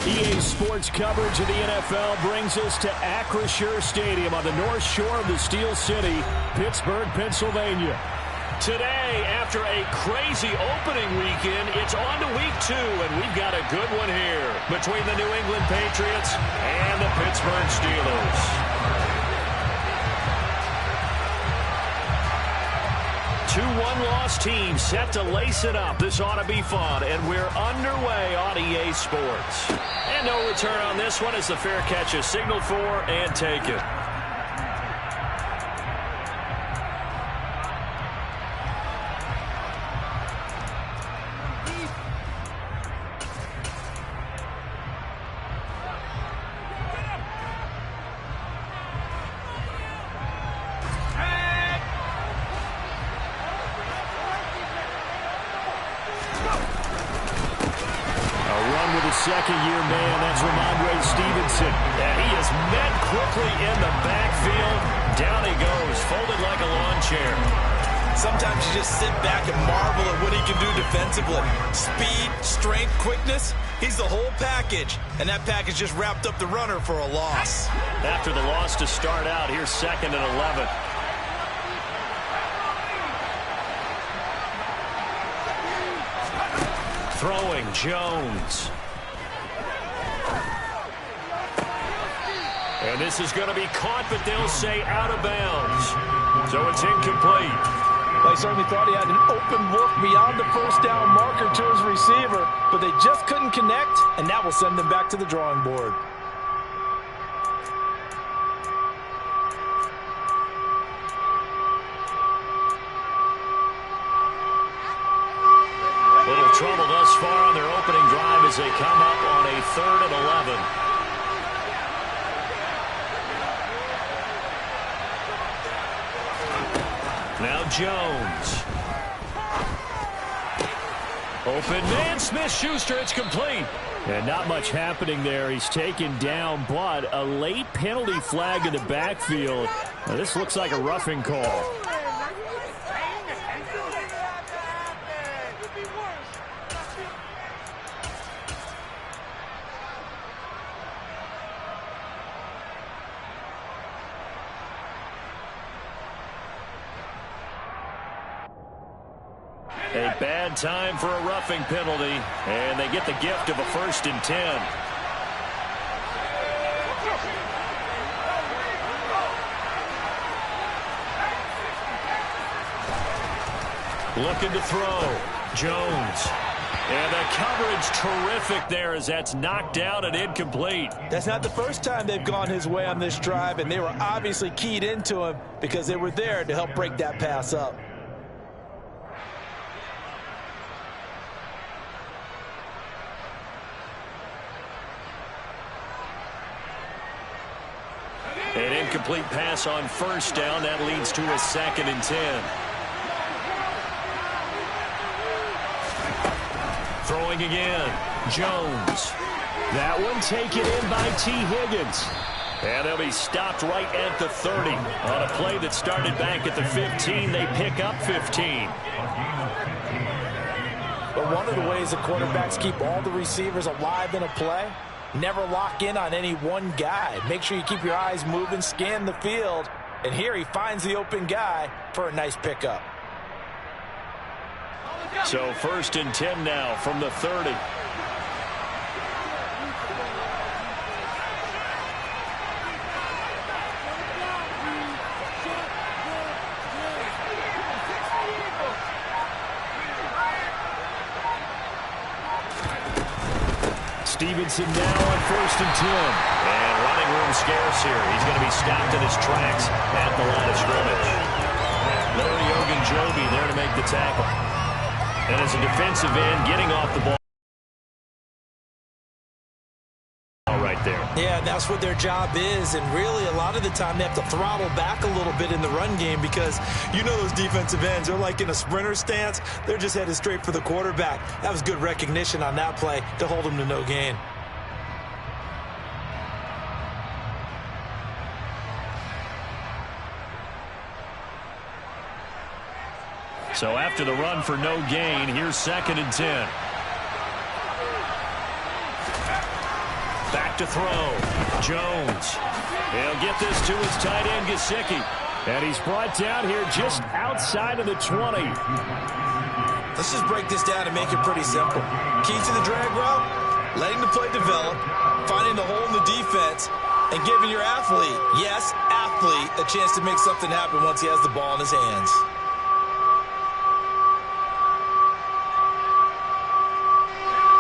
EA Sports coverage of the NFL brings us to Acrisure Stadium on the north shore of the Steel City, Pittsburgh, Pennsylvania. Today, after a crazy opening weekend, it's on to week 2, and we've got a good one here between the New England Patriots and the Pittsburgh Steelers. Two one-loss teams set to lace it up. This ought to be fun, and we're underway on EA Sports. And no return on this one as the fair catch is signaled for and taken. Second-year man, that's Ramondre Stevenson. And he is met quickly in the backfield. Down he goes, folded like a lawn chair. Sometimes you just sit back and marvel at what he can do defensively. Speed, strength, quickness, he's the whole package. And that package just wrapped up the runner for a loss. After the loss to start out, here's 2nd and 11. Throwing, Jones. And this is going to be caught, but they'll say out of bounds. So it's incomplete. They certainly thought he had an open look beyond the first down marker to his receiver, but they just couldn't connect, and that will send them back to the drawing board. Little trouble thus far on their opening drive as they come up on a 3rd and 11. Now Jones. Open man, Smith-Schuster, it's complete. And not much happening there. He's taken down, but a late penalty flag in the backfield. Now, this looks like a roughing call. A bad time for a roughing penalty, and they get the gift of a 1st and 10. Looking to throw. Jones. And the coverage terrific there as that's knocked out and incomplete. That's not the first time they've gone his way on this drive, and they were obviously keyed into him because they were there to help break that pass up. An incomplete pass on 1st down. That leads to a 2nd and 10. Throwing again. Jones. That one taken in by T. Higgins. And they'll be stopped right at the 30. On a play that started back at the 15, they pick up 15. But one of the ways the quarterbacks keep all the receivers alive in a play, never lock in on any one guy. Make sure you keep your eyes moving, scan the field. And here he finds the open guy for a nice pickup. So 1st and 10 now from the 30. Stevenson now on 1st and 10. And running room scarce here. He's going to be stopped in his tracks at the line of scrimmage. Larry Ogunjobi there to make the tackle. And as a defensive end, getting off the ball right there. Yeah, that's what their job is, and really a lot of the time they have to throttle back a little bit in the run game because you know those defensive ends, they're like in a sprinter stance. They're just headed straight for the quarterback. That was good recognition on that play to hold him to no gain. So after the run for no gain, here's 2nd and 10. Back to throw. Jones. He'll get this to his tight end, Gesicki. And he's brought down here just outside of the 20. Let's just break this down and make it pretty simple. Key to the drag route, letting the play develop, finding the hole in the defense, and giving your athlete, yes, athlete, a chance to make something happen once he has the ball in his hands.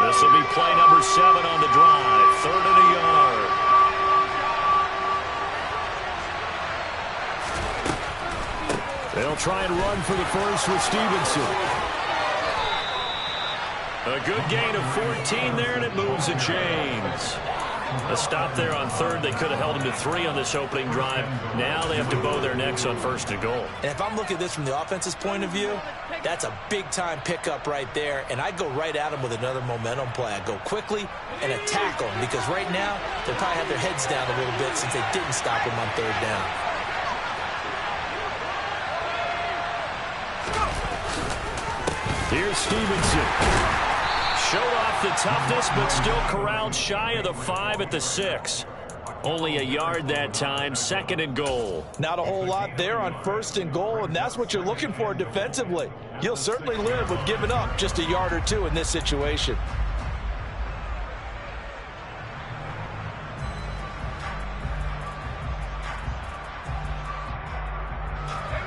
This will be play number 7 on the drive. 3rd and a yard. They'll try and run for the first with Stevenson. A good gain of 14 there, and it moves the chains. A stop there on 3rd. They could have held him to 3 on this opening drive. Now they have to bow their necks on 1st and goal. And if I'm looking at this from the offense's point of view, that's a big-time pickup right there, and I'd go right at him with another momentum play. I'd go quickly and attack them, because right now they probably have their heads down a little bit since they didn't stop him on 3rd down. Here's Stevenson. Showed off the toughness, but still corralled shy of the 5 at the 6. Only a yard that time, 2nd and goal. Not a whole lot there on 1st and goal, and that's what you're looking for defensively. You'll certainly live with giving up just a yard or 2 in this situation.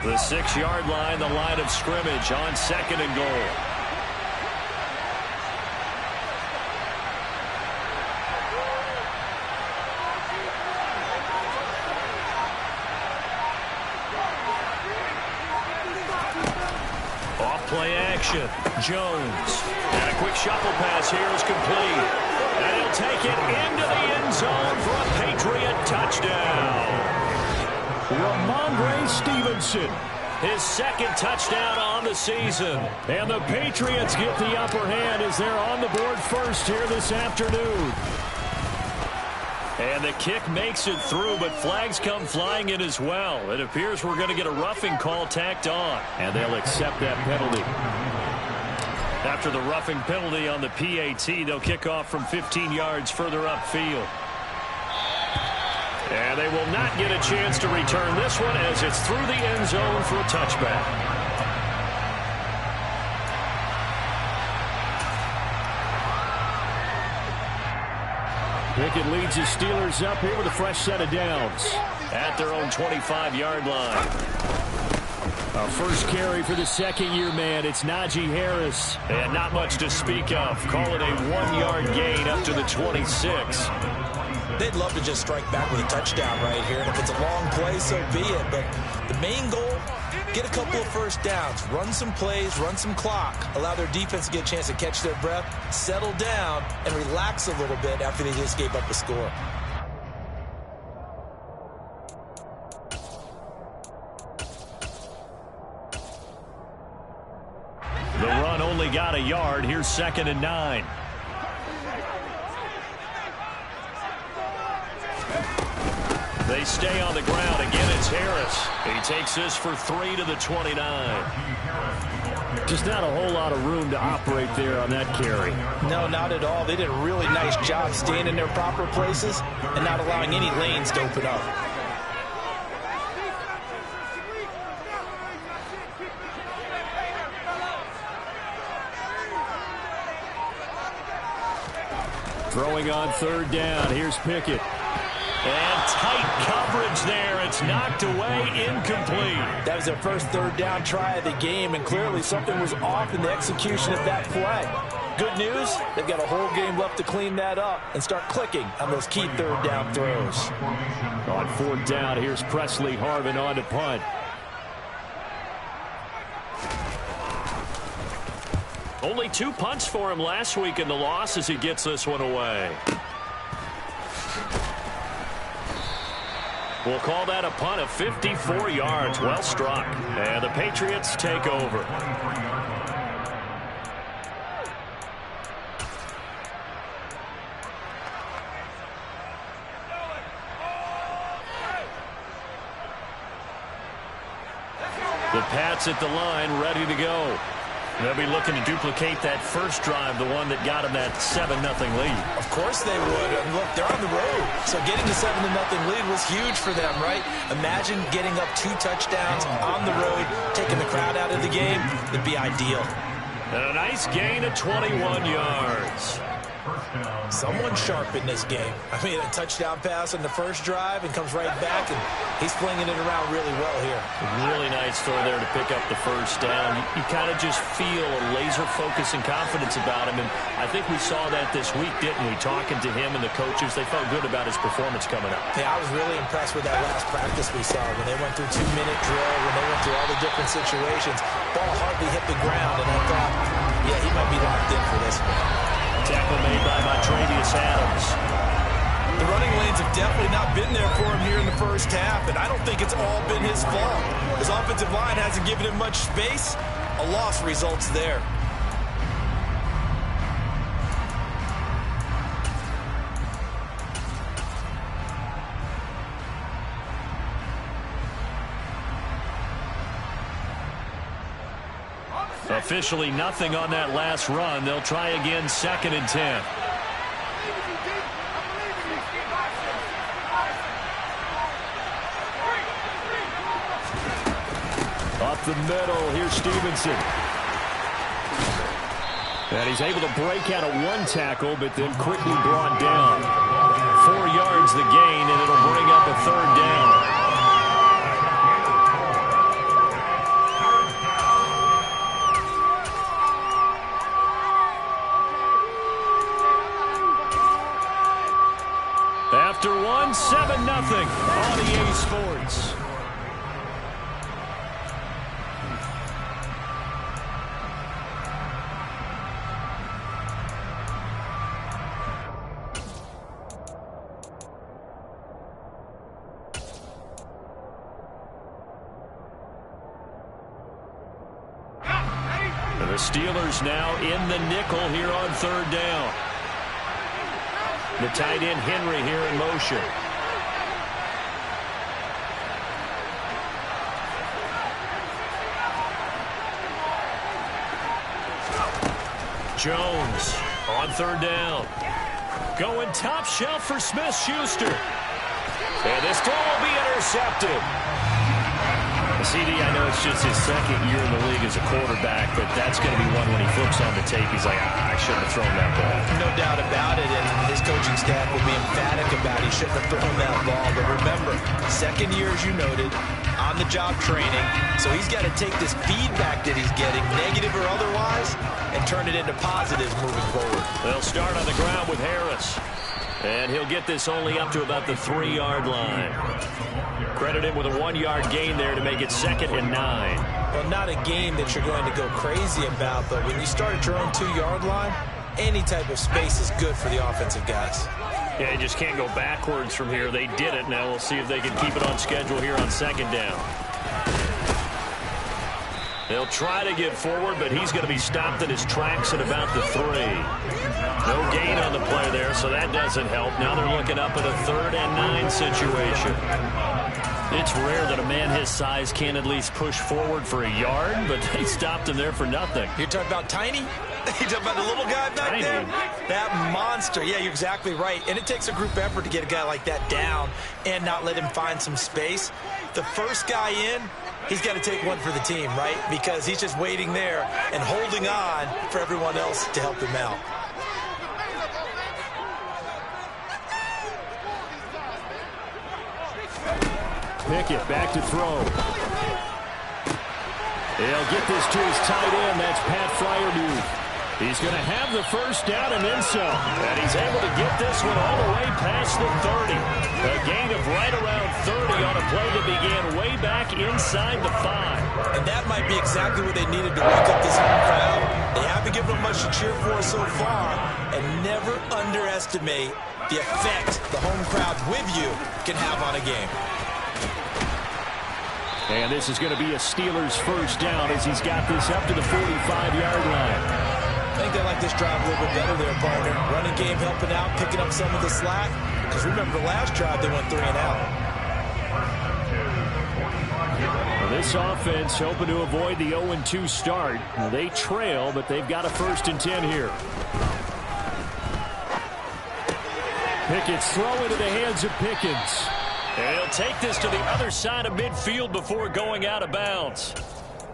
The 6-yard line, the line of scrimmage on 2nd and goal. Play action. Jones. And a quick shuffle pass here is complete. And he'll take it into the end zone for a Patriot touchdown. Ramondre Stevenson. His 2nd touchdown on the season. And the Patriots get the upper hand as they're on the board first here this afternoon. And the kick makes it through, but flags come flying in as well. It appears we're going to get a roughing call tacked on. And they'll accept that penalty. After the roughing penalty on the PAT, they'll kick off from 15 yards further upfield. And they will not get a chance to return this one as it's through the end zone for a touchback. Pickett leads his Steelers up here with a fresh set of downs at their own 25-yard line. A first carry for the 2nd-year man. It's Najee Harris. And not much to speak of. Call it a 1-yard gain up to the 26. They'd love to just strike back with a touchdown right here. And if it's a long play, so be it. But the main goal, get a couple of first downs, run some plays, run some clock, allow their defense to get a chance to catch their breath, settle down, and relax a little bit after they just gave up a score. The run only got a yard. Here's 2nd and 9. They stay on the ground. Again, it's Harris. He takes this for 3 to the 29. Just not a whole lot of room to operate there on that carry. No, not at all. They did a really nice job staying in their proper places and not allowing any lanes to open up. Throwing on 3rd down. Here's Pickett. And tight coverage there. It's knocked away, incomplete. That was their first 3rd down try of the game, and clearly something was off in the execution of that play. Good news, they've got a whole game left to clean that up and start clicking on those key 3rd down throws. On 4th down, here's Presley Harvin on to punt. Only 2 punts for him last week in the loss as he gets this one away. We'll call that a punt of 54 yards. Well struck. And the Patriots take over. The Pats at the line, ready to go. They'll be looking to duplicate that first drive, the one that got them that 7-0 lead. Of course they would. I mean, look, they're on the road. So getting the 7-0 lead was huge for them, right? Imagine getting up 2 touchdowns on the road, taking the crowd out of the game. It'd be ideal. And a nice gain of 21 yards. Someone sharp in this game. I mean, a touchdown pass on the first drive and comes right back, and he's flinging it around really well here. Really nice throw there to pick up the first down. You kind of just feel a laser focus and confidence about him, and I think we saw that this week, didn't we? Talking to him and the coaches, they felt good about his performance coming up. Yeah, I was really impressed with that last practice we saw when they went through 2-minute drill, when they went through all the different situations. Ball hardly hit the ground, and I thought, yeah, he might be locked in for this one. Tackle made by Montravius Adams. The running lanes have definitely not been there for him here in the first half, and I don't think it's all been his fault. His offensive line hasn't given him much space. A loss results there. Officially nothing on that last run. They'll try again, 2nd and 10. Up the middle, here's Stevenson. And he's able to break out of 1 tackle, but then quickly brought down. 4 yards the gain, and it'll bring up a 3rd down. After 1, 7-0 on EA Sports. The Steelers now in the nickel here on 3rd down. The tight end Henry here in motion. Jones on 3rd down. Going top shelf for Smith-Schuster. And this throw will be intercepted. CD, I know it's just his 2nd year in the league as a quarterback, but that's going to be one when he flips on the tape, he's like, I shouldn't have thrown that ball. No doubt about it, and his coaching staff will be emphatic about he shouldn't have thrown that ball. But remember, 2nd year, as you noted, on-the-job training, so he's got to take this feedback that he's getting, negative or otherwise, and turn it into positives moving forward. They'll start on the ground with Harris. And he'll get this only up to about the 3-yard line. Credit him with a 1-yard gain there to make it 2nd and 9. Well, not a game that you're going to go crazy about, but when you start at your own 2-yard line, any type of space is good for the offensive guys. Yeah, you just can't go backwards from here. They did it. Now we'll see if they can keep it on schedule here on 2nd down. They'll try to get forward, but he's going to be stopped in his tracks at about the 3. No gain on the play there, so that doesn't help. Now they're looking up at a 3rd and 9 situation. It's rare that a man his size can at least push forward for a yard, but they stopped him there for nothing. You're talking about Tiny? You're talking about the little guy back there? That monster. Yeah, you're exactly right. And it takes a group effort to get a guy like that down and not let him find some space. The first guy in, he's got to take one for the team, right? Because he's just waiting there and holding on for everyone else to help him out. Pickett back to throw. He'll get this to his tight end. That's Pat Freiermuth. He's going to have the first down and then some. And he's able to get this one all the way past the 30. A gain of right around 30 on a play that began way back inside the 5. And that might be exactly what they needed to wake up this home crowd. They haven't given them much to cheer for so far. And never underestimate the effect the home crowd with you can have on a game. And this is going to be a Steelers first down as he's got this up to the 45-yard line. I think they like this drive a little bit better there, partner. Running game helping out, picking up some of the slack. Because remember, the last drive they went 3 and out. Well, This offense hoping to avoid the 0-2 start. They trail, but they've got a 1st and 10 here. Pickett's throw into the hands of Pickens. And he'll take this to the other side of midfield before going out of bounds.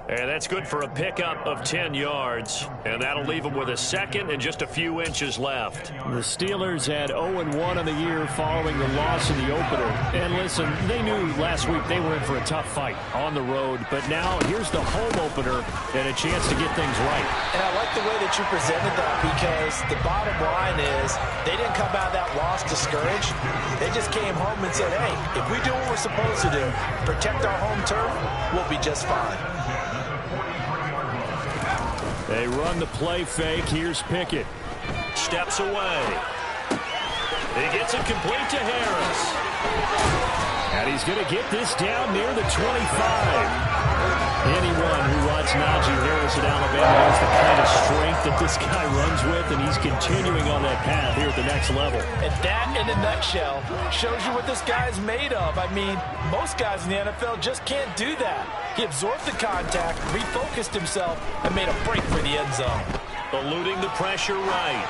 And that's good for a pickup of 10 yards. And that'll leave them with a 2nd and just a few inches left. The Steelers had 0-1 on the year following the loss in the opener. And listen, they knew last week they were in for a tough fight on the road. But now here's the home opener and a chance to get things right. And I like the way that you presented that, because the bottom line is they didn't come out of that loss discouraged. They just came home and said, hey, if we do what we're supposed to do, protect our home turf, we'll be just fine. They run the play fake. Here's Pickett. Steps away. He gets it complete to Harris. And he's going to get this down near the 25. Anyone who watched Najee Harris at Alabama knows the kind of strength that this guy runs with, and he's continuing on that path here at the next level. And that, in a nutshell, shows you what this guy's made of. I mean, most guys in the NFL just can't do that. He absorbed the contact, refocused himself, and made a break for the end zone. Eluding the pressure right.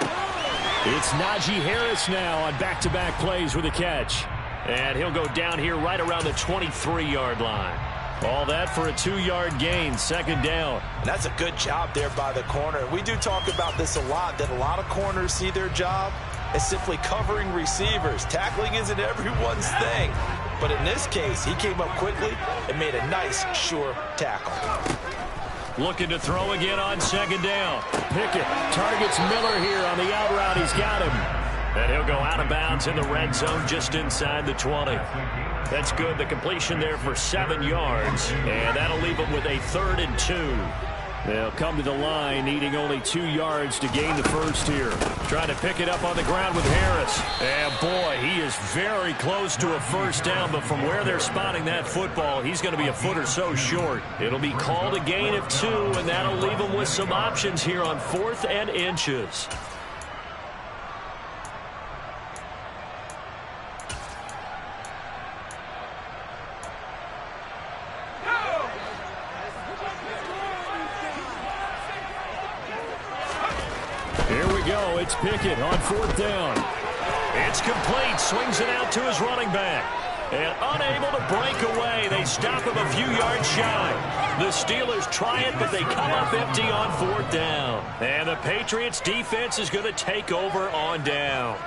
It's Najee Harris now on back-to-back plays with a catch. And he'll go down here right around the 23-yard line. All that for a 2-yard gain, 2nd down. And that's a good job there by the corner. We do talk about this a lot, that a lot of corners see their job as simply covering receivers. Tackling isn't everyone's thing. But in this case, he came up quickly and made a nice, sure tackle. Looking to throw again on 2nd down. Pickett targets Miller here on the out route. He's got him. And he'll go out of bounds in the red zone just inside the 20. That's good. The completion there for 7 yards. And that'll leave him with a 3rd and 2. They'll come to the line needing only 2 yards to gain the 1st here. Trying to pick it up on the ground with Harris. And boy, he is very close to a 1st down. But from where they're spotting that football, he's going to be a foot or so short. It'll be called a gain of 2. And that'll leave him with some options here on 4th and inches. It's Pickett on 4th down. It's complete. Swings it out to his running back. And unable to break away. They stop him a few yards shy. The Steelers try it, but they come up empty on 4th down. And the Patriots defense is going to take over on downs.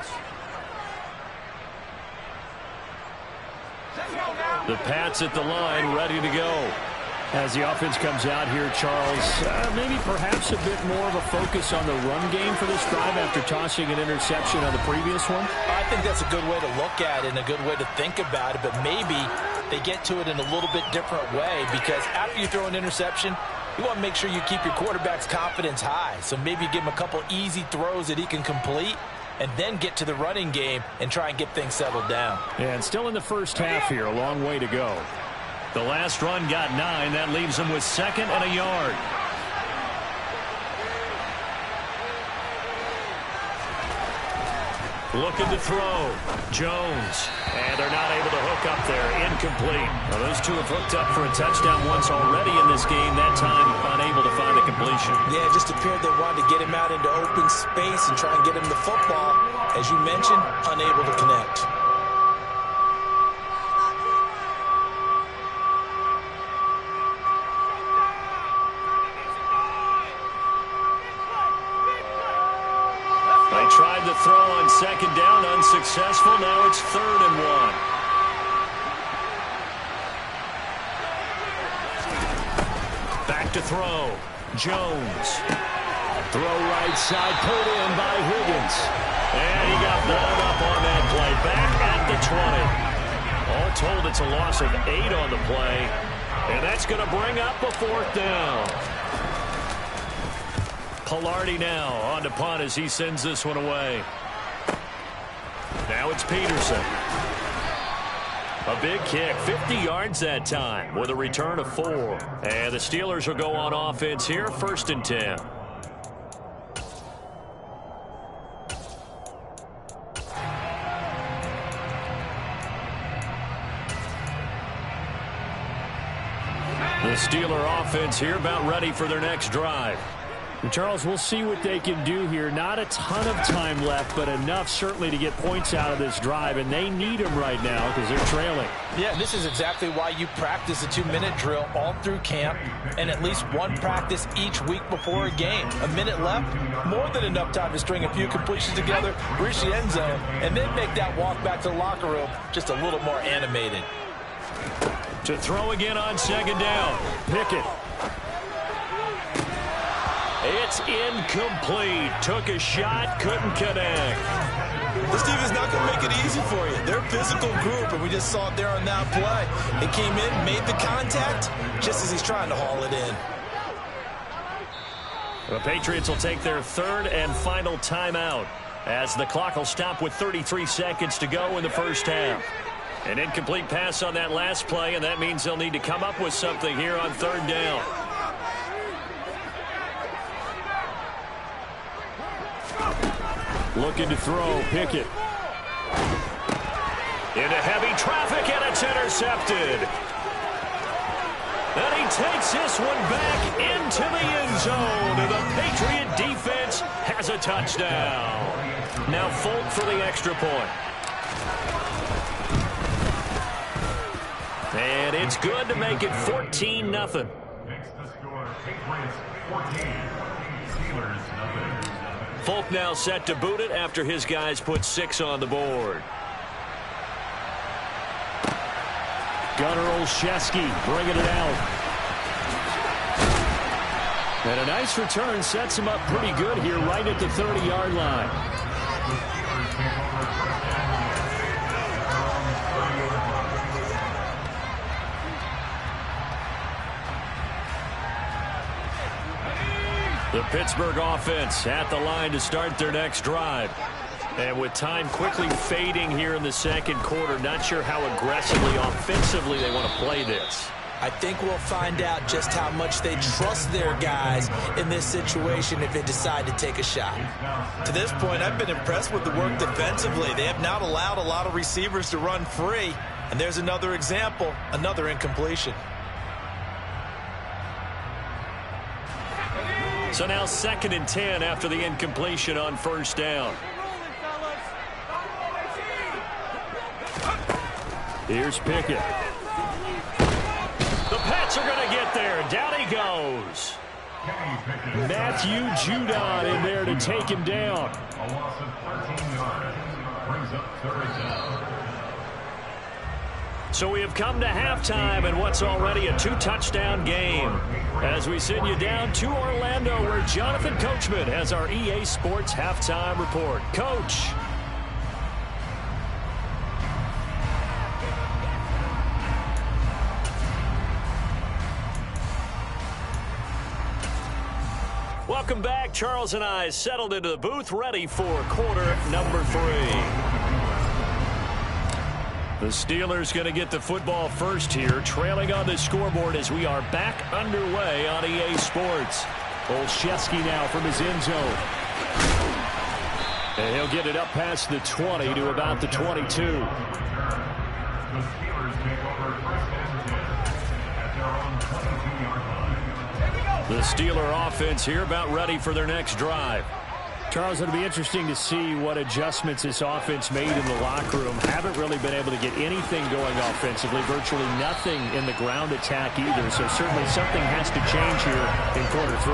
The Pats at the line, ready to go. As the offense comes out here, Charles, maybe perhaps a bit more of a focus on the run game for this drive after tossing an interception on the previous one? I think that's a good way to look at it and a good way to think about it, but maybe they get to it in a little bit different way, because after you throw an interception, you want to make sure you keep your quarterback's confidence high. So maybe give him a couple easy throws that he can complete, and then get to the running game and try and get things settled down. And still in the first half here, a long way to go. The last run got 9. That leaves him with 2nd and a yard. Looking to throw. Jones. And they're not able to hook up there. Incomplete. Well, those two have hooked up for a touchdown once already in this game. That time, unable to find a completion. Yeah, it just appeared they wanted to get him out into open space and try and get him the football. As you mentioned, unable to connect. Tried to throw on 2nd down, unsuccessful. Now it's 3rd and 1. Back to throw. Jones. Throw right side, put in by Higgins. And he got blown up on that play. Back at the 20. All told, it's a loss of 8 on the play. And that's going to bring up a 4th down. Palardy now on to punt as he sends this one away. Now it's Peterson. A big kick, 50 yards that time with a return of 4. And the Steelers will go on offense here, 1st and 10. The Steeler offense here about ready for their next drive. And Charles, we'll see what they can do here. Not a ton of time left, but enough certainly to get points out of this drive, and they need them right now because they're trailing. Yeah, this is exactly why you practice a 2-minute drill all through camp and at least one practice each week before a game. A minute left, more than enough time to string a few completions together, reach the end zone, and then make that walk back to the locker room just a little more animated. To throw again on second down. Pickett. It's incomplete. Took a shot, couldn't connect. This team is not going to make it easy for you. They're a physical group, and we just saw it there on that play. It came in, made the contact, just as he's trying to haul it in. The Patriots will take their third and final timeout as the clock will stop with 33 seconds to go in the first half. An incomplete pass on that last play, and that means they'll need to come up with something here on third down. Looking to throw, Pickett. Into heavy traffic, and it's intercepted. And he takes this one back into the end zone, and the Patriot defense has a touchdown. Now Folk for the extra point. And it's good to make it 14-0. Next to score, Patriots 14, Steelers 0. Folk now set to boot it after his guys put 6 on the board. Gunnar Olszewski bringing it out. And a nice return sets him up pretty good here right at the 30-yard line. The Pittsburgh offense at the line to start their next drive. And with time quickly fading here in the second quarter, not sure how aggressively, offensively they want to play this. I think we'll find out just how much they trust their guys in this situation if they decide to take a shot. To this point, I've been impressed with the work defensively. They have not allowed a lot of receivers to run free. And there's another example, another incompletion. So now 2nd and 10 after the incompletion on first down. Here's Pickett. The Pats are going to get there. Down he goes. Matthew Judon in there to take him down. A loss of 13 yards brings up third down. So we have come to halftime in what's already a 2-touchdown game. As we send you down to Orlando, where Jonathan Coachman has our EA Sports halftime report. Coach. Welcome back. Charles and I settled into the booth, ready for quarter number 3. The Steelers going to get the football first here, trailing on the scoreboard as we are back underway on EA Sports. Olszewski now from his end zone. And he'll get it up past the 20 to about the 22. The Steelers take over first and 10 at their own 22-yard line. The Steeler offense here about ready for their next drive. Charles, it'll be interesting to see what adjustments this offense made in the locker room. Haven't really been able to get anything going offensively, virtually nothing in the ground attack either. So certainly something has to change here in quarter 3.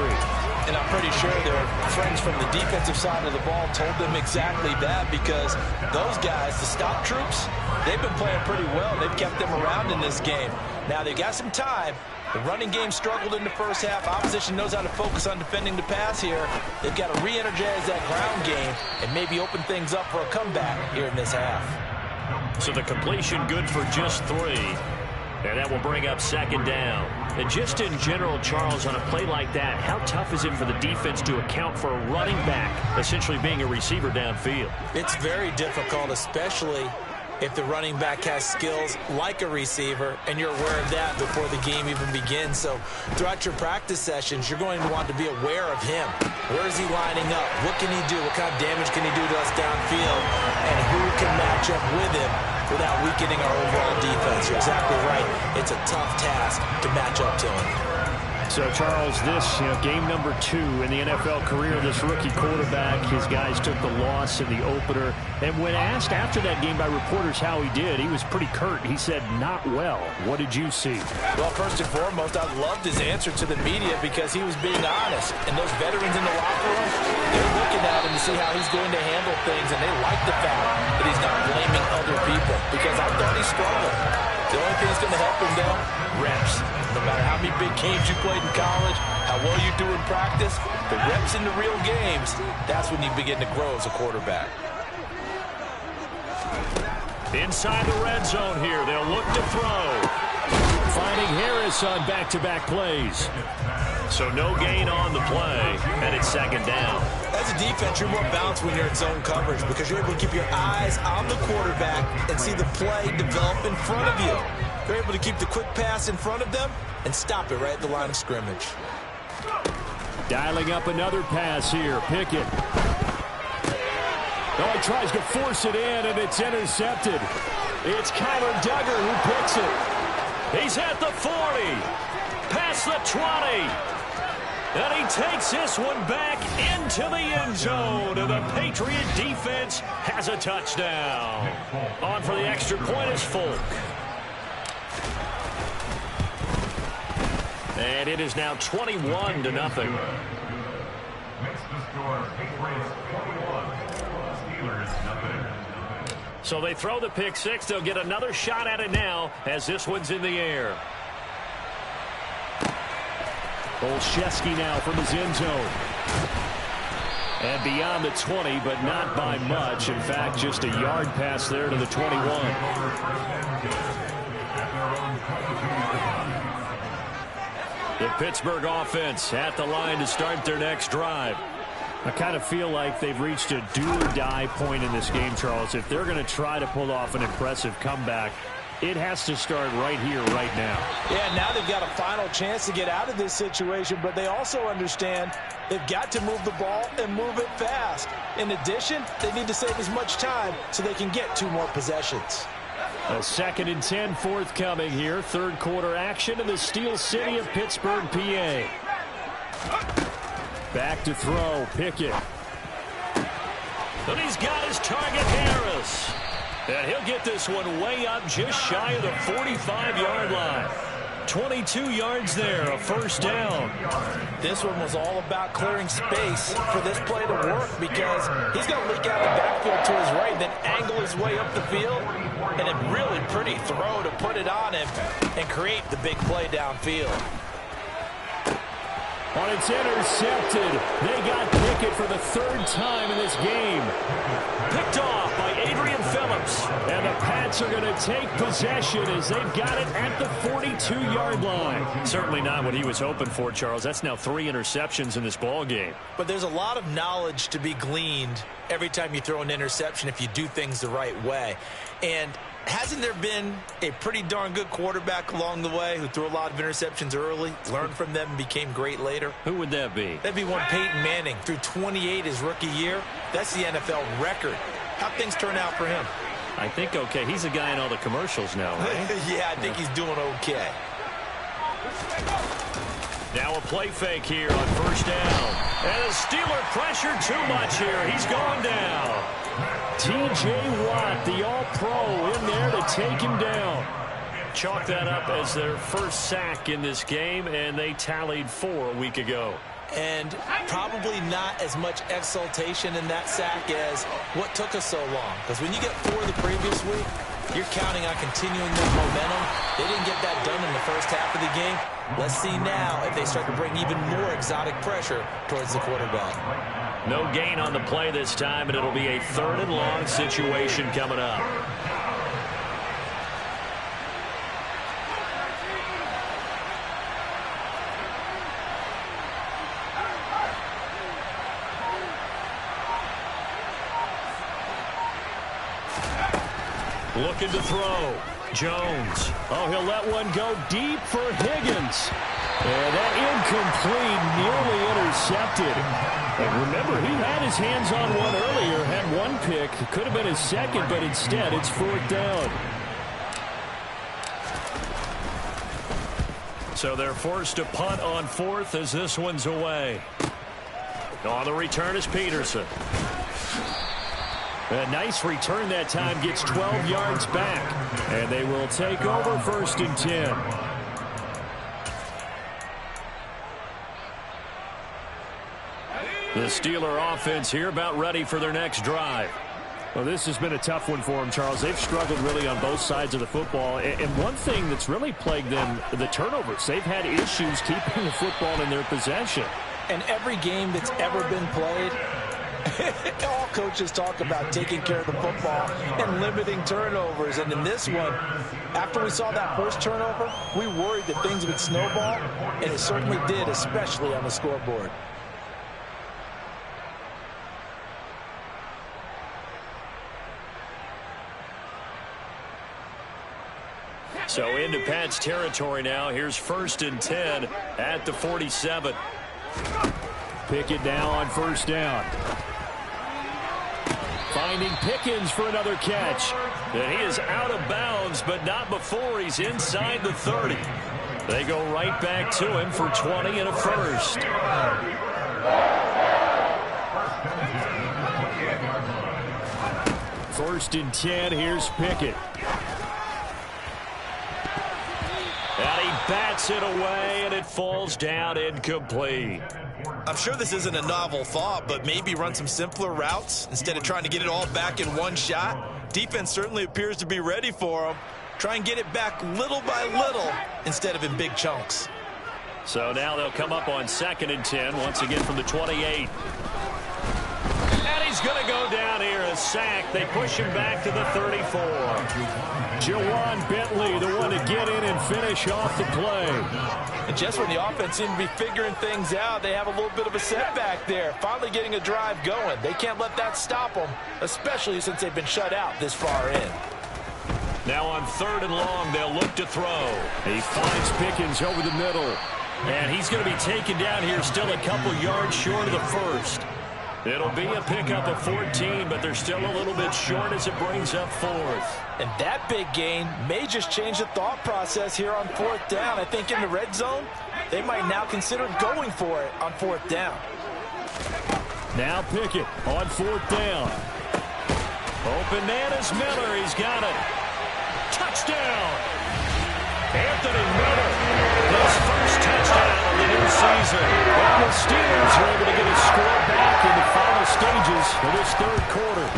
And I'm pretty sure their friends from the defensive side of the ball told them exactly that, because those guys, the stop troops, they've been playing pretty well. They've kept them around in this game. Now they've got some time. The running game struggled in the first half. Opposition knows how to focus on defending the pass here. They've got to re-energize that ground game and maybe open things up for a comeback here in this half. So the completion good for just 3. And that will bring up 2nd down. And just in general, Charles, on a play like that, how tough is it for the defense to account for a running back essentially being a receiver downfield? It's very difficult, especially if the running back has skills like a receiver, and you're aware of that before the game even begins. So throughout your practice sessions, you're going to want to be aware of him. Where is he lining up? What can he do? What kind of damage can he do to us downfield? And who can match up with him without weakening our overall defense? You're exactly right. It's a tough task to match up to him. So, Charles, this game number 2 in the NFL career, this rookie quarterback, his guys took the loss in the opener. And when asked after that game by reporters how he did, he was pretty curt. He said, not well. What did you see? Well, first and foremost, I loved his answer to the media because he was being honest. And those veterans in the locker room, they're looking at him to see how he's going to handle things. And they like the fact that he's not blaming other people because I thought he struggled. The only thing that's going to help him, though, reps. No matter how many big games you played in college, how well you do in practice, the reps in the real games, that's when you begin to grow as a quarterback. Inside the red zone here, they'll look to throw. Finding Harris on back-to-back plays. So no gain on the play, and it's second down. As a defense, you're more balanced when you're in zone coverage because you're able to keep your eyes on the quarterback and see the play develop in front of you. They're able to keep the quick pass in front of them and stop it right at the line of scrimmage. Dialing up another pass here. Pickett. Oh, he tries to force it in, and it's intercepted. It's Kyler Duggar who picks it. He's at the 40. Past the 20. And he takes this one back into the end zone. And the Patriot defense has a touchdown. On for the extra point is Folk. And it is now 21-0. Makes the score Patriots 21, Steelers nothing. So they throw the pick six. They'll get another shot at it now as this one's in the air. Olszewski now from his end zone. And beyond the 20, but not by much. In fact, just a yard pass there to the 21. The Pittsburgh offense at the line to start their next drive. I kind of feel like they've reached a do-or-die point in this game, Charles. If they're going to try to pull off an impressive comeback, it has to start right here, right now. Yeah, now they've got a final chance to get out of this situation, but they also understand they've got to move the ball and move it fast. In addition, they need to save as much time so they can get 2 more possessions. A 2nd and 10 forthcoming here. Third quarter action in the Steel City of Pittsburgh, PA. Back to throw, Pickett. And he's got his target, Harris. And he'll get this one way up just shy of the 45-yard line. 22 yards there, a first down. This one was all about clearing space for this play to work because he's going to leak out the backfield to his right, then angle his way up the field, and a really pretty throw to put it on him and create the big play downfield. And it's intercepted. They got Pickett for the 3rd time in this game. Picked off by Adrian Phillips. And the Pats are going to take possession as they've got it at the 42-yard line. Certainly not what he was hoping for, Charles. That's now 3 interceptions in this ball game. But there's a lot of knowledge to be gleaned every time you throw an interception if you do things the right way. And hasn't there been a pretty darn good quarterback along the way who threw a lot of interceptions early, learned from them, and became great later? Who would that be? That'd be one Peyton Manning. Threw 28 his rookie year. That's the NFL record. How'd things turn out for him? I think okay. He's a guy in all the commercials now, right? Yeah, I think he's doing okay. Now a play fake here on first down. And the Steeler pressure too much here. He's going down. T.J. Watt, the all-pro, in there to take him down. Chalk that up as their first sack in this game, and they tallied 4 a week ago. And probably not as much exultation in that sack as what took us so long. Because when you get 4 the previous week, you're counting on continuing that momentum. They didn't get that done in the first half of the game. Let's see now if they start to bring even more exotic pressure towards the quarterback. No gain on the play this time, and it'll be a 3rd and long situation coming up. Looking to throw. Jones. Oh, he'll let one go deep for Higgins. And that incomplete, nearly intercepted. And remember, he had his hands on one earlier, had one pick. It could have been his second, but instead it's 4th down. So they're forced to punt on 4th as this one's away. On the return is Peterson. A nice return that time, gets 12 yards back. And they will take over 1st and 10. The Steeler offense here about ready for their next drive. Well, this has been a tough one for them, Charles. They've struggled really on both sides of the football. And one thing that's really plagued them, the turnovers. They've had issues keeping the football in their possession. And every game that's ever been played, all coaches talk about taking care of the football and limiting turnovers. And in this one, after we saw that first turnover, we worried that things would snowball, and it certainly did, especially on the scoreboard. So into Pat's territory now. Here's 1st and 10 at the 47. Pickett now on 1st down. Finding Pickens for another catch. And he is out of bounds, but not before he's inside the 30. They go right back to him for 20 and a first. 1st and 10. Here's Pickett. And he bats it away, and it falls down incomplete. I'm sure this isn't a novel thought, but maybe run some simpler routes instead of trying to get it all back in one shot. Defense certainly appears to be ready for him. Try and get it back little by little instead of in big chunks. So now they'll come up on 2nd and 10, once again from the 28. And he's going to go down here, a sack. They push him back to the 34. Jawan Bentley, the one to get in and finish off the play. And just when the offense seemed to be figuring things out, they have a little bit of a setback there. Finally getting a drive going. They can't let that stop them, especially since they've been shut out this far in. Now on 3rd and long, they'll look to throw. He finds Pickens over the middle. And he's going to be taken down here, still a couple yards short of the first. It'll be a pickup of 14, but they're still a little bit short as it brings up 4th. And that big gain may just change the thought process here on 4th down. I think in the red zone, they might now consider going for it on 4th down. Now Pickett on 4th down. Open man is Miller. He's got it. Touchdown! Anthony Miller, his first touchdown of the new season. And the Steelers are able to get a score back in the final stages of this 3rd quarter.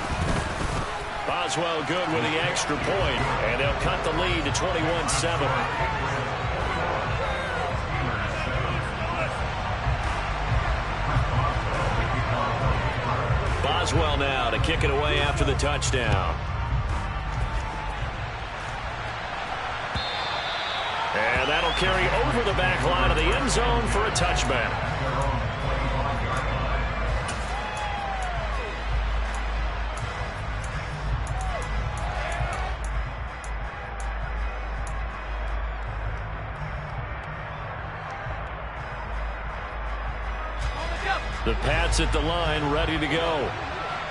Boswell good with the extra point, and they'll cut the lead to 21-7. Boswell now to kick it away after the touchdown. And that'll carry over the back line of the end zone for a touchback. The Pats at the line, ready to go.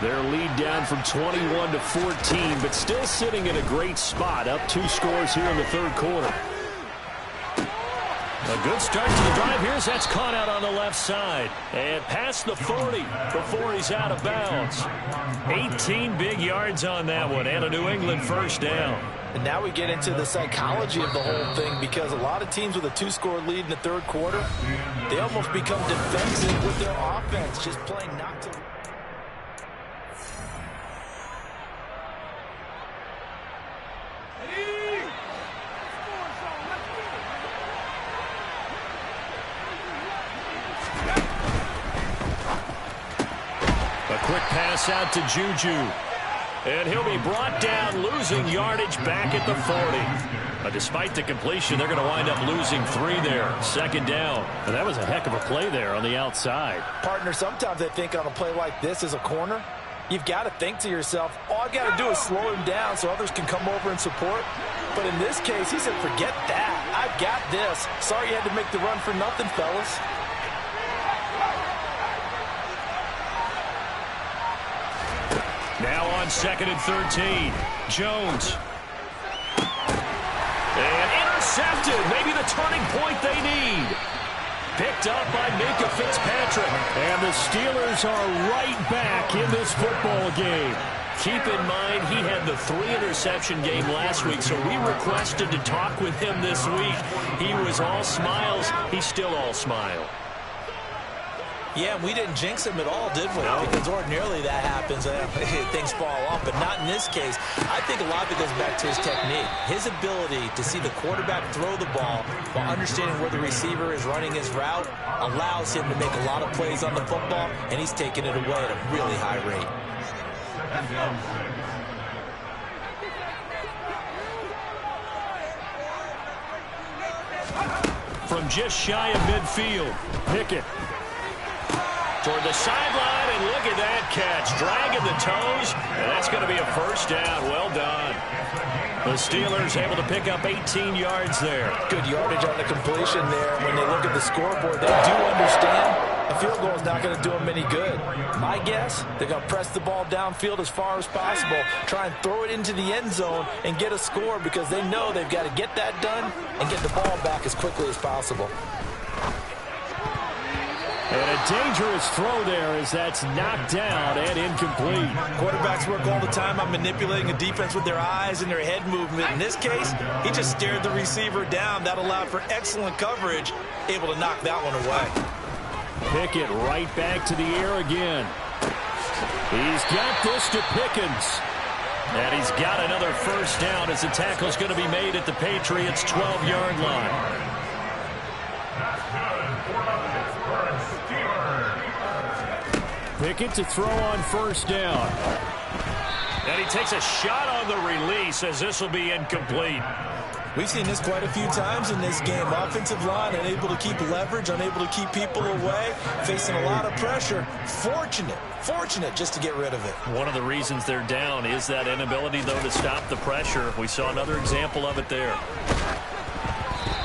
Their lead down from 21 to 14, but still sitting in a great spot, up 2 scores here in the 3rd quarter. A good start to the drive. Here's that's caught out on the left side. And past the 40 before he's out of bounds. 18 big yards on that one, and a New England first down. And now we get into the psychology of the whole thing, because a lot of teams with a 2-score lead in the 3rd quarter, they almost become defensive with their offense, just playing not to... Quick pass out to Juju. And he'll be brought down, losing yardage back at the 40. But despite the completion, they're going to wind up losing 3 there. 2nd down. And that was a heck of a play there on the outside. Partner, sometimes I think on a play like this as a corner, You've got to think to yourself, all I've got to do is slow him down so others can come over and support. But in this case, he said, forget that. I've got this. Sorry you had to make the run for nothing, fellas. Now on 2nd and 13, Jones. And intercepted. Maybe the turning point they need. Picked up by Minkah Fitzpatrick. And the Steelers are right back in this football game. Keep in mind, he had the 3-interception game last week, so we requested to talk with him this week. He was all smiles. He's still all smile. Yeah, we didn't jinx him at all, did we? No. Because ordinarily that happens. Things fall off, but not in this case. I think a lot of it goes back to his technique. His ability to see the quarterback throw the ball while understanding where the receiver is running his route allows him to make a lot of plays on the football, and he's taking it away at a really high rate. From just shy of midfield, Pickett. Toward the sideline, and look at that catch. Dragging the toes, and that's going to be a first down. Well done. The Steelers able to pick up 18 yards there. Good yardage on the completion there. When they look at the scoreboard, they do understand a field goal is not going to do them any good. My guess, they're going to press the ball downfield as far as possible, try and throw it into the end zone and get a score because they know they've got to get that done and get the ball back as quickly as possible. And a dangerous throw there as that's knocked down and incomplete. Quarterbacks work all the time on manipulating a defense with their eyes and their head movement. In this case, he just stared the receiver down. That allowed for excellent coverage, able to knock that one away. Pickett right back to the air again. He's got this to Pickens. And he's got another first down as the tackle's going to be made at the Patriots' 12-yard line. Pickett to throw on first down. And he takes a shot on the release as this will be incomplete. We've seen this quite a few times in this game. Offensive line unable to keep leverage, unable to keep people away, facing a lot of pressure. Fortunate just to get rid of it. One of the reasons they're down is that inability, though, to stop the pressure. We saw another example of it there.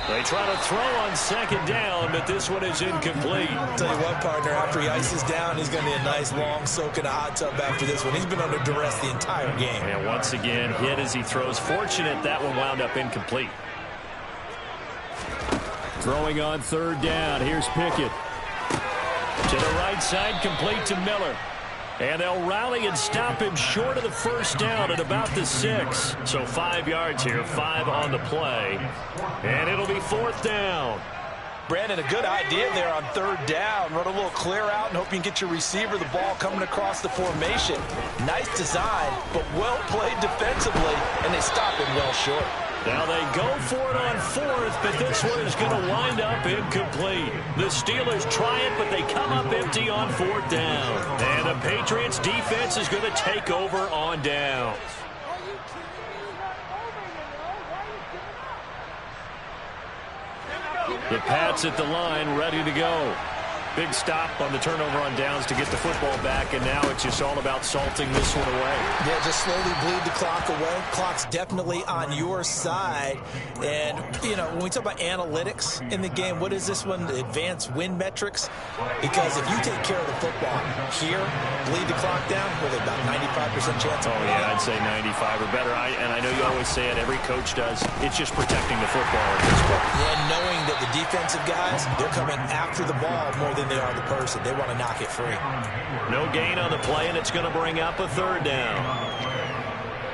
They try to throw on second down, but this one is incomplete. Tell you what, partner, after he ices down, he's going to need a nice long soak in a hot tub after this one. He's been under duress the entire game. And once again, hit as he throws. Fortunate that one wound up incomplete. Throwing on third down. Here's Pickett. To the right side, complete to Miller. And they'll rally and stop him short of the first down at about the 6. So 5 yards here, 5 on the play. And it'll be fourth down. Brandon, a good idea there on third down. Run a little clear out and hope you can get your receiver the ball coming across the formation. Nice design, but well played defensively, and they stop him well short. Now they go for it on fourth, but this one is going to wind up incomplete. The Steelers try it, but they come up empty on fourth down. And the Patriots defense is going to take over on downs. The Pats at the line, ready to go. Big stop on the turnover on downs to get the football back, and now it's just all about salting this one away. Yeah, just slowly bleed the clock away. Clock's definitely on your side. And, you know, when we talk about analytics in the game, what is this one? The advanced win metrics? Because if you take care of the football here, bleed the clock down, with about 95% chance. Oh, yeah, I'd say 95 or better. And I know you always say it, every coach does. It's just protecting the football at this point. Yeah, knowing that the defensive guys, they're coming after the ball more than they are the person. They want to knock it free. No gain on the play, and it's going to bring up a third down.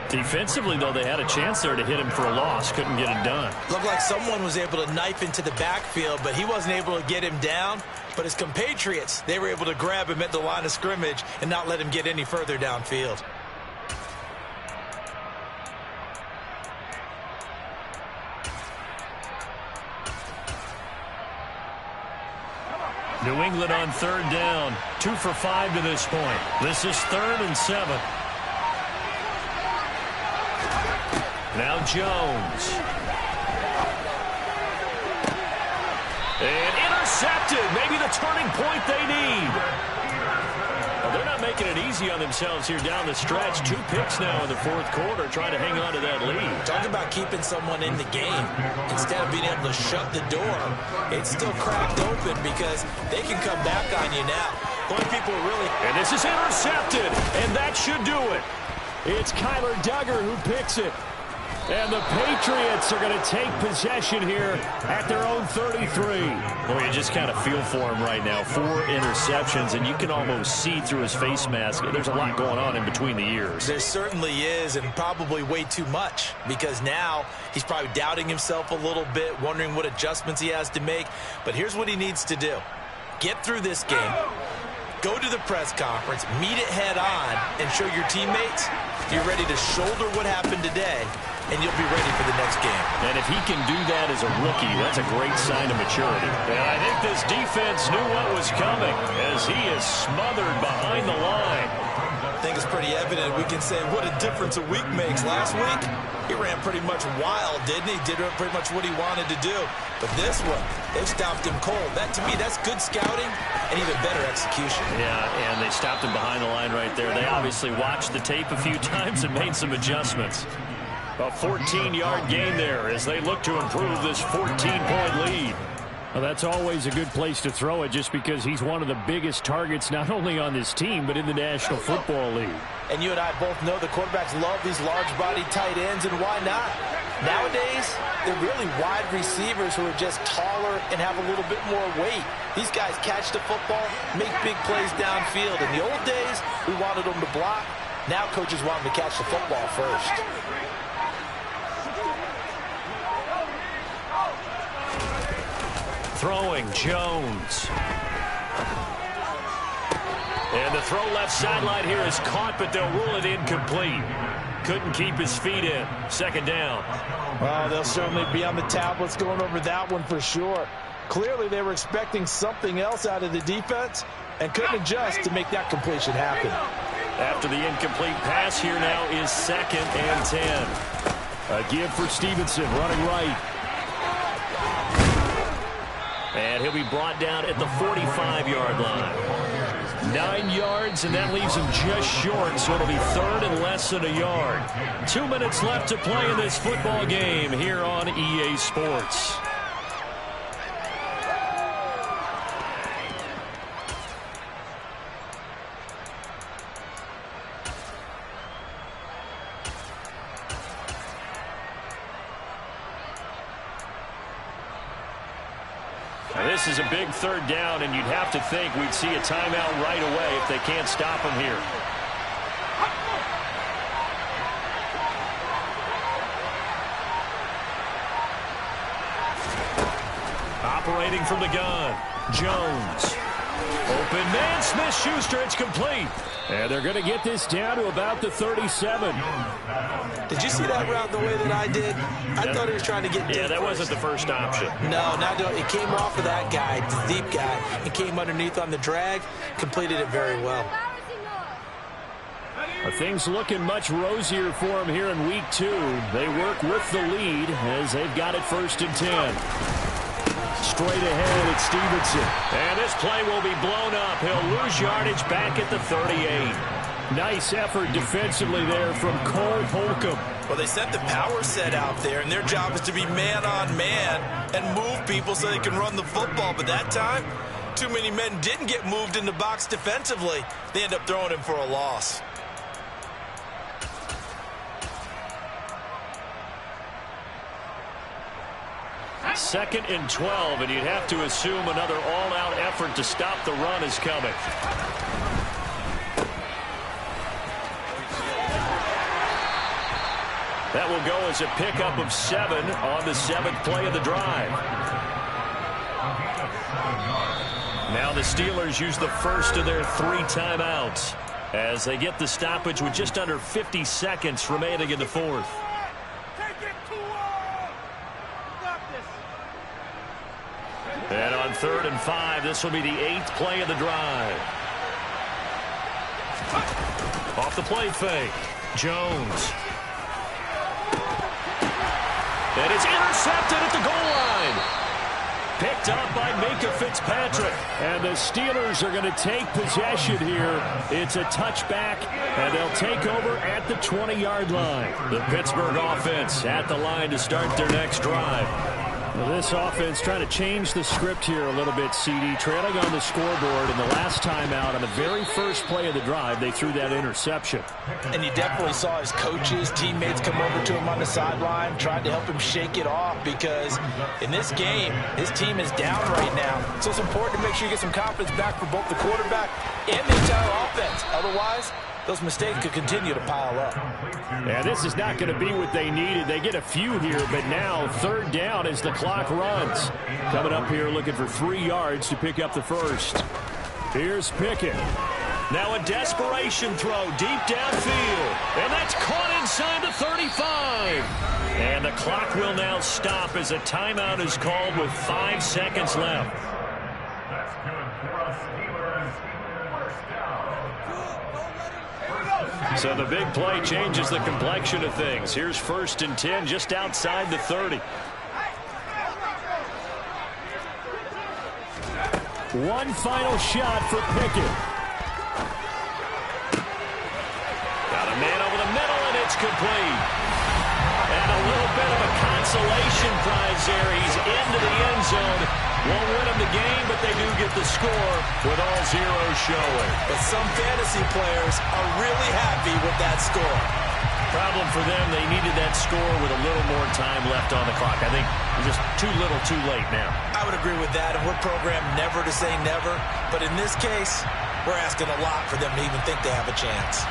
Defensively, though, they had a chance there to hit him for a loss. Couldn't get it done. Looked like someone was able to knife into the backfield, but he wasn't able to get him down. But his compatriots, they were able to grab him at the line of scrimmage and not let him get any further downfield. New England on third down. 2 for 5 to this point. This is 3rd and 7. Now Jones. And intercepted. Maybe the turning point they need. A they're not making it easy on themselves here down the stretch. 2 picks now in the fourth quarter, trying to hang on to that lead. Talk about keeping someone in the game. Instead of being able to shut the door, it's still cracked open because they can come back on you now. Only people really... And this is intercepted, and that should do it. It's Kyler Duggar who picks it. And the Patriots are going to take possession here at their own 33. Well, you just kind of feel for him right now. 4 interceptions, and you can almost see through his face mask. There's a lot going on in between the ears. There certainly is, and probably way too much, because now he's probably doubting himself a little bit, wondering what adjustments he has to make. But here's what he needs to do. Get through this game. Go to the press conference, meet it head on, and show your teammates you're ready to shoulder what happened today, and you'll be ready for the next game. And if he can do that as a rookie, that's a great sign of maturity. And I think this defense knew what was coming as he is smothered behind the line. I think it's pretty evident. We can say what a difference a week makes. Last week, he ran pretty much wild, didn't he? Did pretty much what he wanted to do. But this one, they stopped him cold. That, to me, that's good scouting and even better execution. Yeah, and they stopped him behind the line right there. They obviously watched the tape a few times and made some adjustments. A 14-yard gain there as they look to improve this 14-point lead. Well, that's always a good place to throw it just because he's one of the biggest targets not only on this team but in the National Football League. And you and I both know the quarterbacks love these large-bodied tight ends, and why not? Nowadays, they're really wide receivers who are just taller and have a little bit more weight. These guys catch the football, make big plays downfield. In the old days, we wanted them to block. Now coaches want them to catch the football first. Throwing, Jones. And the throw left sideline here is caught, but they'll rule it incomplete. Couldn't keep his feet in. Second down. Well, they'll certainly be on the tablets going over that one for sure. Clearly, they were expecting something else out of the defense and couldn't adjust to make that completion happen. After the incomplete pass, here now is 2nd and 10. A give for Stevenson, running right. And he'll be brought down at the 45-yard line. 9 yards, and that leaves him just short, so it'll be 3rd and less than a yard. 2 minutes left to play in this football game here on EA Sports. Now, this is a big 3rd down, and you'd have to think we'd see a timeout right away if they can't stop him here. Operating from the gun, Jones. Open man, Smith-Schuster, it's complete. And they're going to get this down to about the 37. Did you see that route the way that I did? I thought he was trying to get deep. Yeah, that wasn't the first option. No, it came off of that guy, the deep guy. It came underneath on the drag, completed it very well. Things looking much rosier for him here in week 2. They work with the lead as they've got it 1st and 10. Straight ahead, it's Stevenson. And this play will be blown up. He'll lose yardage back at the 38. Nice effort defensively there from Cole Holcomb. Well, they sent the power set out there, and their job is to be man-on-man and move people so they can run the football. But that time, too many men didn't get moved in the box defensively. They end up throwing him for a loss. Second and 12, and you'd have to assume another all-out effort to stop the run is coming. That will go as a pickup of 7 on the 7th play of the drive. Now the Steelers use the first of their 3 timeouts as they get the stoppage with just under 50 seconds remaining in the 4th. And on 3rd and 5, this will be the 8th play of the drive. Off the play fake, Jones. And it's intercepted at the goal line. Picked up by Minkah Fitzpatrick. And the Steelers are going to take possession here. It's a touchback, and they'll take over at the 20-yard line. The Pittsburgh offense at the line to start their next drive. Well, this offense trying to change the script here a little bit, CD. Trailing on the scoreboard, and the last time out on the very first play of the drive, they threw that interception. And you definitely saw his coaches, teammates come over to him on the sideline, tried to help him shake it off, because in this game, his team is down right now. So it's important to make sure you get some confidence back for both the quarterback and the entire offense. Otherwise, those mistakes could continue to pile up. Yeah, this is not going to be what they needed. They get a few here, but now third down as the clock runs. Coming up here looking for 3 yards to pick up the first. Here's Pickett. Now a desperation throw deep downfield. And that's caught inside the 35. And the clock will now stop as a timeout is called with 5 seconds left. That's good for us Steelers. First down. So the big play changes the complexion of things. Here's 1st and 10 just outside the 30. One final shot for Pickett. Got a man over the middle, and it's complete. And a little bit of a consolation prize there. He's into the end zone. Won't win him the game, but they do get the score with all zeros showing. But some fantasy players are really happy with that score. Problem for them, they needed that score with a little more time left on the clock. I think just too little too late now. I would agree with that, and we're programmed never to say never. But in this case, we're asking a lot for them to even think they have a chance.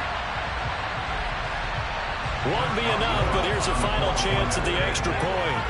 Won't be enough, but here's a final chance at the extra point.